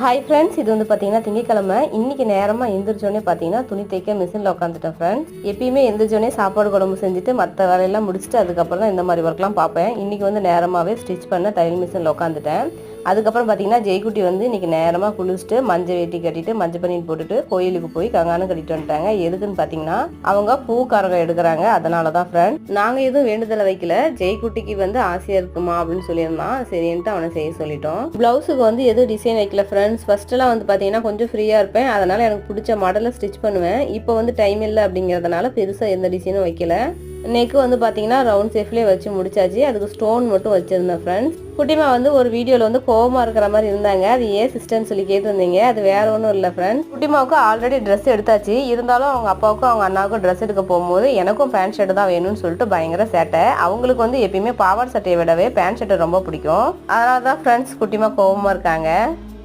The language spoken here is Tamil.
ஹாய் ஃப்ரெண்ட்ஸ், இது வந்து பார்த்தீங்கன்னா திங்கக்கிழமை. இன்னைக்கு நேரமாக எந்திரிச்சோடனே பார்த்தீங்கன்னா துணி தைக்க மிஷினில் உட்காந்துட்டேன் ஃப்ரெண்ட்ஸ். எப்பயுமே எந்திரிச்சோடனே சாப்பாடு குழம்பு செஞ்சுட்டு மற்ற வேலையெல்லாம் முடிச்சுட்டு அதுக்கப்புறம் தான் இந்த மாதிரி ஒர்க்லாம் பார்ப்பேன். இன்றைக்கி வந்து நேரமாகவே ஸ்டிச் பண்ண தையல் மிஷினில் உட்காந்துட்டேன். அதுக்கப்புறம் பார்த்தீங்கன்னா ஜெய்குட்டி வந்து இன்றைக்கி நேரமாக குளிச்சுட்டு மஞ்சள் வேட்டி கட்டிட்டு மஞ்சள் பனியன் போட்டுட்டு கோயிலுக்கு போய் கங்கானம் கட்டிட்டு வந்துட்டாங்க. எதுக்குன்னு பார்த்தீங்கன்னா அவங்க பூக்காரகம் எடுக்கிறாங்க, அதனால தான் ஃப்ரெண்ட். நாங்கள் எதுவும் வேண்டுதலை வைக்கல, ஜெய்குட்டிக்கு வந்து ஆசையாக இருக்குமா அப்படின்னு சொல்லியிருந்தான். சரின்ட்டு அவனை செய்ய சொல்லிட்டோம். ப்ளவுஸுக்கு வந்து எதுவும் டிசைன் வைக்கல ஃப்ரெண்ட்ஸ். ஃபர்ஸ்ட்லாம் வந்து பார்த்தீங்கன்னா கொஞ்சம் ஃப்ரீயாக இருப்பேன், அதனால் எனக்கு பிடிச்ச மாடலில் ஸ்டிச் பண்ணுவேன். இப்போ வந்து டைம் இல்லை அப்படிங்கிறதுனால பெருசாக எந்த டிசைனும் வைக்கல. நெக்கு வந்து பார்த்தீங்கன்னா ரவுண்ட் ஷேப்லேயே வச்சு முடிச்சாச்சு. அதுக்கு ஸ்டோன் மட்டும் வச்சுருந்தேன் ஃப்ரெண்ட்ஸ். குட்டிமா வந்து ஒரு வீடியோவில் வந்து கோவமாக இருக்கிற மாதிரி இருந்தாங்க. அது ஏன் சிஸ்டர்னு சொல்லி கேட்டிருந்தீங்க. அது வேற ஒன்றும் இல்லை ஃப்ரெண்ட்ஸ். குட்டிமாவுக்கு ஆல்ரெடி ட்ரெஸ் எடுத்தாச்சு. இருந்தாலும் அவங்க அப்பாவுக்கும் அவங்க அண்ணாவுக்கும் ட்ரெஸ் எடுக்க போகும்போது எனக்கும் பேண்ட் ஷர்ட் தான் வேணும்னு சொல்லிட்டு பயங்கர சேட்டை. அவங்களுக்கு வந்து எப்பயுமே பாவாடை சட்டையை விடவே பேண்ட் ஷர்ட் ரொம்ப பிடிக்கும். அதனால தான் ஃப்ரெண்ட்ஸ் குட்டிமா கோவமாக இருக்காங்க.